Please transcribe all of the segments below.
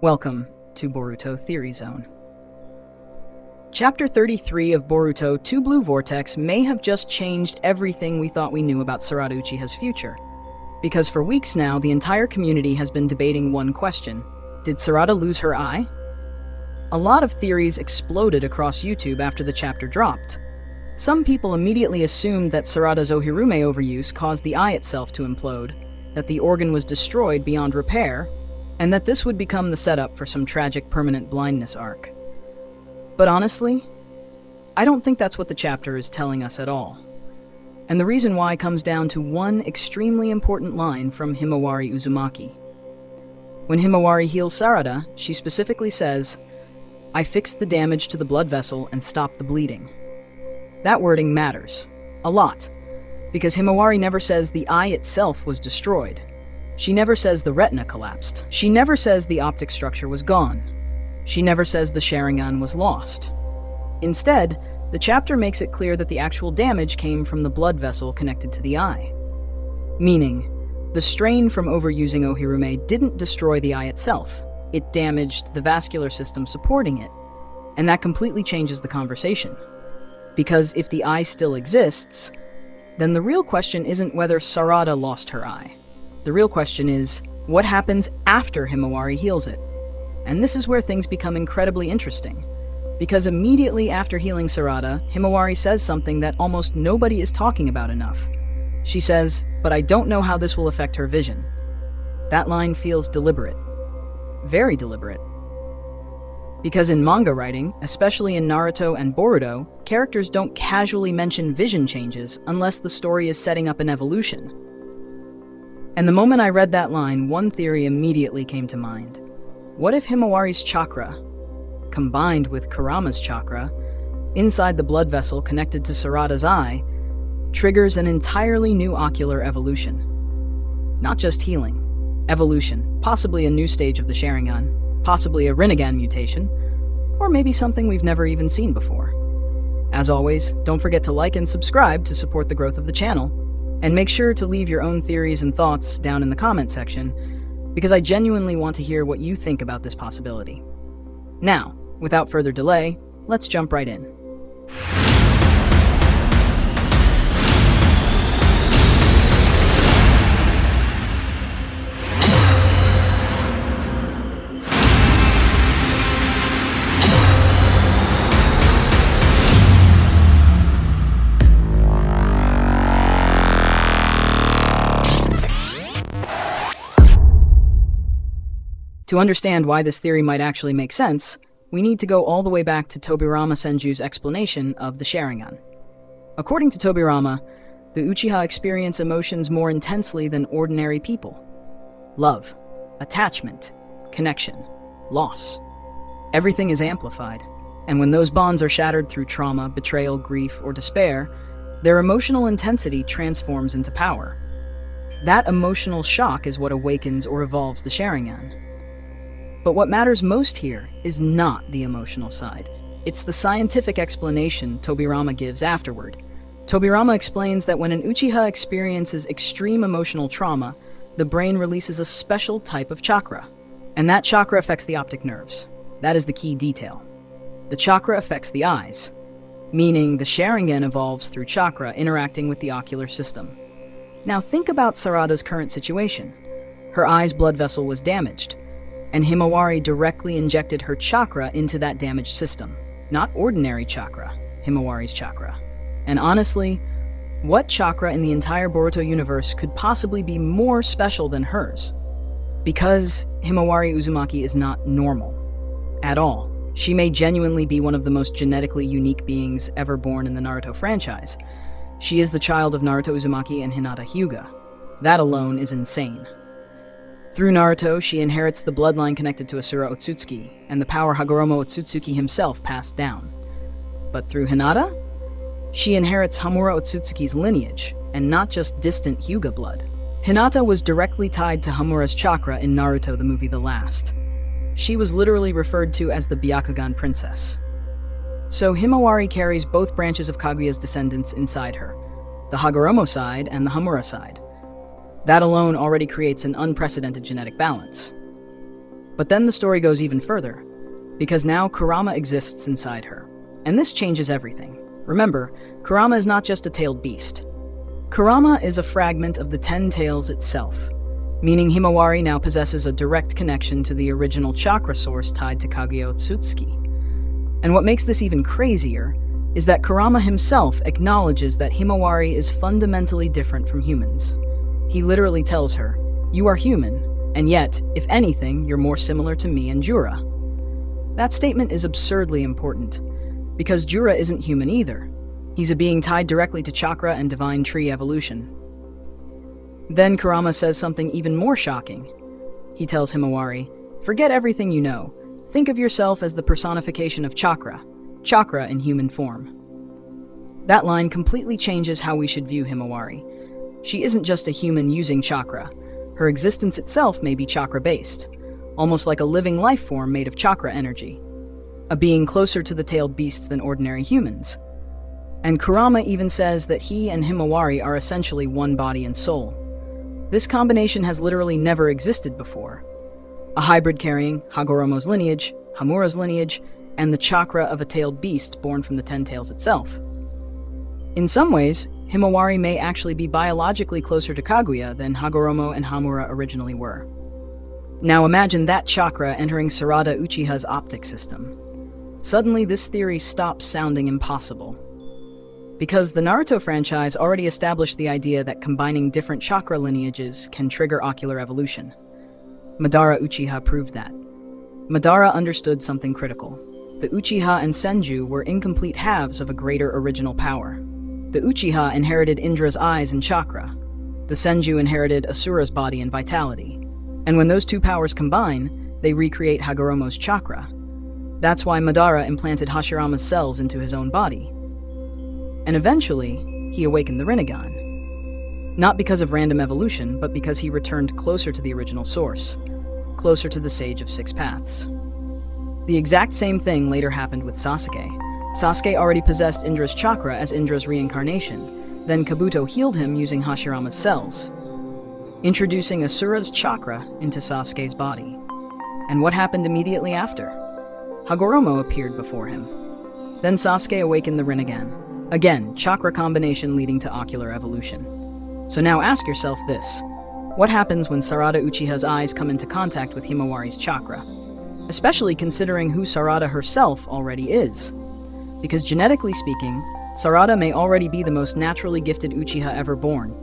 Welcome to Boruto Theory Zone. Chapter 33 of Boruto 2 Blue Vortex may have just changed everything we thought we knew about Sarada Uchiha's future. Because for weeks now, the entire community has been debating one question. Did Sarada lose her eye? A lot of theories exploded across YouTube after the chapter dropped. Some people immediately assumed that Sarada's Ohirume overuse caused the eye itself to implode, that the organ was destroyed beyond repair, and that this would become the setup for some tragic permanent blindness arc. But honestly, I don't think that's what the chapter is telling us at all. And the reason why comes down to one extremely important line from Himawari Uzumaki. When Himawari heals Sarada, she specifically says, "I fixed the damage to the blood vessel and stopped the bleeding." That wording matters a lot, because Himawari never says the eye itself was destroyed. She never says the retina collapsed. She never says the optic structure was gone. She never says the Sharingan was lost. Instead, the chapter makes it clear that the actual damage came from the blood vessel connected to the eye. Meaning, the strain from overusing Ohirume didn't destroy the eye itself. It damaged the vascular system supporting it. And that completely changes the conversation. Because if the eye still exists, then the real question isn't whether Sarada lost her eye. The real question is, what happens after Himawari heals it? And this is where things become incredibly interesting. Because immediately after healing Sarada, Himawari says something that almost nobody is talking about enough. She says, "But I don't know how this will affect her vision." That line feels deliberate. Very deliberate. Because in manga writing, especially in Naruto and Boruto, characters don't casually mention vision changes unless the story is setting up an evolution. And the moment I read that line, one theory immediately came to mind. What if Himawari's chakra, combined with Kurama's chakra, inside the blood vessel connected to Sarada's eye, triggers an entirely new ocular evolution? Not just healing, evolution, possibly a new stage of the Sharingan, possibly a Rinnegan mutation, or maybe something we've never even seen before. As always, don't forget to like and subscribe to support the growth of the channel, and make sure to leave your own theories and thoughts down in the comment section, because I genuinely want to hear what you think about this possibility. Now, without further delay, let's jump right in. To understand why this theory might actually make sense, we need to go all the way back to Tobirama Senju's explanation of the Sharingan. According to Tobirama, the Uchiha experience emotions more intensely than ordinary people. Love, attachment, connection, loss. Everything is amplified, and when those bonds are shattered through trauma, betrayal, grief, or despair, their emotional intensity transforms into power. That emotional shock is what awakens or evolves the Sharingan. But what matters most here is not the emotional side. It's the scientific explanation Tobirama gives afterward. Tobirama explains that when an Uchiha experiences extreme emotional trauma, the brain releases a special type of chakra. And that chakra affects the optic nerves. That is the key detail. The chakra affects the eyes, meaning the Sharingan evolves through chakra interacting with the ocular system. Now think about Sarada's current situation. Her eye's blood vessel was damaged, and Himawari directly injected her chakra into that damaged system. Not ordinary chakra, Himawari's chakra. And honestly, what chakra in the entire Boruto universe could possibly be more special than hers? Because Himawari Uzumaki is not normal. At all. She may genuinely be one of the most genetically unique beings ever born in the Naruto franchise. She is the child of Naruto Uzumaki and Hinata Hyuga. That alone is insane. Through Naruto, she inherits the bloodline connected to Asura Otsutsuki, and the power Hagoromo Otsutsuki himself passed down. But through Hinata, she inherits Hamura Otsutsuki's lineage, and not just distant Hyuga blood. Hinata was directly tied to Hamura's chakra in Naruto the movie The Last. She was literally referred to as the Byakugan princess. So Himawari carries both branches of Kaguya's descendants inside her, the Hagoromo side and the Hamura side. That alone already creates an unprecedented genetic balance. But then the story goes even further, because now Kurama exists inside her. And this changes everything. Remember, Kurama is not just a tailed beast. Kurama is a fragment of the 10 tails itself, meaning Himawari now possesses a direct connection to the original chakra source tied to Kaguya Otsutsuki. And what makes this even crazier is that Kurama himself acknowledges that Himawari is fundamentally different from humans. He literally tells her, "You are human, and yet, if anything, you're more similar to me and Jura." That statement is absurdly important, because Jura isn't human either. He's a being tied directly to chakra and divine tree evolution. Then Kurama says something even more shocking. He tells Himawari, "Forget everything you know. Think of yourself as the personification of chakra in human form." That line completely changes how we should view Himawari. She isn't just a human using chakra. Her existence itself may be chakra-based, almost like a living life form made of chakra energy, a being closer to the tailed beasts than ordinary humans. And Kurama even says that he and Himawari are essentially one body and soul. This combination has literally never existed before. A hybrid carrying Hagoromo's lineage, Hamura's lineage, and the chakra of a tailed beast born from the 10 tails itself. In some ways, Himawari may actually be biologically closer to Kaguya than Hagoromo and Hamura originally were. Now imagine that chakra entering Sarada Uchiha's optic system. Suddenly, this theory stops sounding impossible. Because the Naruto franchise already established the idea that combining different chakra lineages can trigger ocular evolution. Madara Uchiha proved that. Madara understood something critical. The Uchiha and Senju were incomplete halves of a greater original power. The Uchiha inherited Indra's eyes and chakra. The Senju inherited Asura's body and vitality. And when those two powers combine, they recreate Hagoromo's chakra. That's why Madara implanted Hashirama's cells into his own body. And eventually, he awakened the Rinnegan. Not because of random evolution, but because he returned closer to the original source, closer to the Sage of Six Paths. The exact same thing later happened with Sasuke. Sasuke already possessed Indra's chakra as Indra's reincarnation. Then Kabuto healed him using Hashirama's cells, introducing Asura's chakra into Sasuke's body. And what happened immediately after? Hagoromo appeared before him. Then Sasuke awakened the Rinnegan. Again, chakra combination leading to ocular evolution. So now ask yourself this. What happens when Sarada Uchiha's eyes come into contact with Himawari's chakra? Especially considering who Sarada herself already is. Because genetically speaking, Sarada may already be the most naturally gifted Uchiha ever born.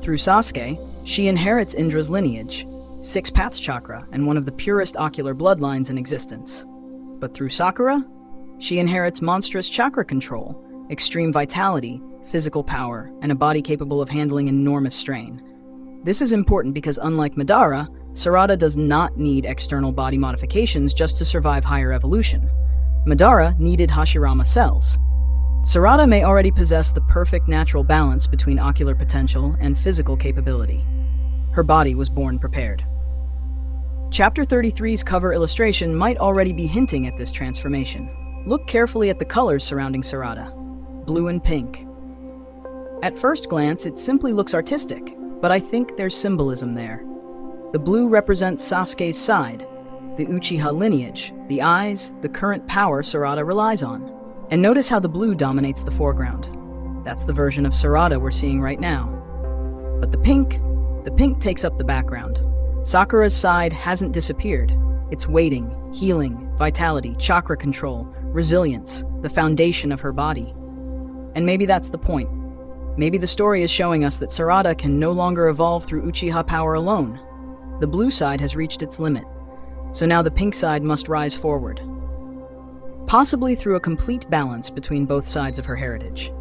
Through Sasuke, she inherits Indra's lineage, Six Paths chakra, and one of the purest ocular bloodlines in existence. But through Sakura, she inherits monstrous chakra control, extreme vitality, physical power, and a body capable of handling enormous strain. This is important because unlike Madara, Sarada does not need external body modifications just to survive higher evolution. Madara needed Hashirama cells. Sarada may already possess the perfect natural balance between ocular potential and physical capability. Her body was born prepared. Chapter 33's cover illustration might already be hinting at this transformation. Look carefully at the colors surrounding Sarada. Blue and pink. At first glance, it simply looks artistic, but I think there's symbolism there. The blue represents Sasuke's side, the Uchiha lineage, the eyes, the current power Sarada relies on. And notice how the blue dominates the foreground. That's the version of Sarada we're seeing right now. But the pink takes up the background. Sakura's side hasn't disappeared. It's waiting, healing, vitality, chakra control, resilience, the foundation of her body. And maybe that's the point. Maybe the story is showing us that Sarada can no longer evolve through Uchiha power alone. The blue side has reached its limit, so now the pink side must rise forward. Possibly through a complete balance between both sides of her heritage.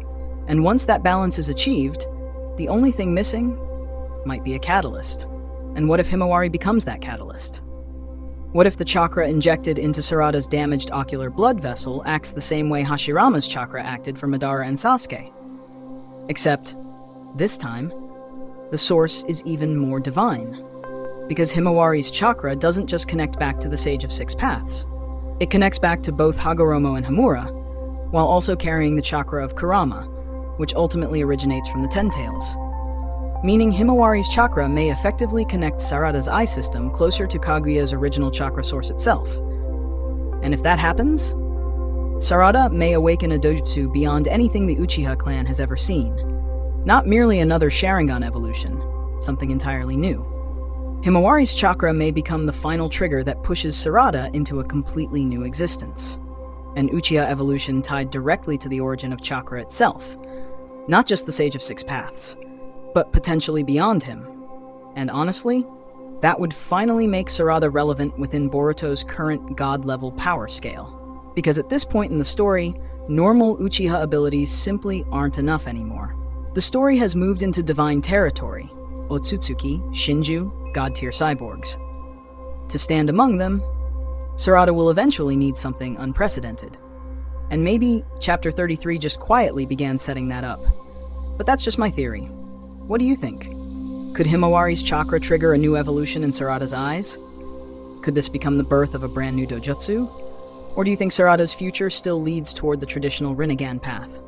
And once that balance is achieved, the only thing missing might be a catalyst. And what if Himawari becomes that catalyst? What if the chakra injected into Sarada's damaged ocular blood vessel acts the same way Hashirama's chakra acted for Madara and Sasuke? Except, this time, the source is even more divine. Because Himawari's chakra doesn't just connect back to the Sage of Six Paths. It connects back to both Hagoromo and Hamura, while also carrying the chakra of Kurama, which ultimately originates from the 10 Tails. meaning Himawari's chakra may effectively connect Sarada's eye system closer to Kaguya's original chakra source itself. And if that happens, Sarada may awaken a dojutsu beyond anything the Uchiha clan has ever seen. Not merely another Sharingan evolution, something entirely new. Himawari's chakra may become the final trigger that pushes Sarada into a completely new existence. An Uchiha evolution tied directly to the origin of chakra itself. Not just the Sage of Six Paths, but potentially beyond him. And honestly, that would finally make Sarada relevant within Boruto's current god-level power scale. Because at this point in the story, normal Uchiha abilities simply aren't enough anymore. The story has moved into divine territory, Otsutsuki, Shinju, god-tier cyborgs. To stand among them, Sarada will eventually need something unprecedented. And maybe Chapter 33 just quietly began setting that up. But that's just my theory. What do you think? Could Himawari's chakra trigger a new evolution in Sarada's eyes? Could this become the birth of a brand new dojutsu? Or do you think Sarada's future still leads toward the traditional Rinnegan path?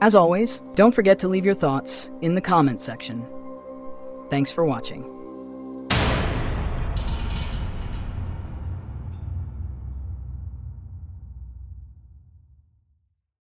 As always, don't forget to leave your thoughts in the comment section. Thanks for watching.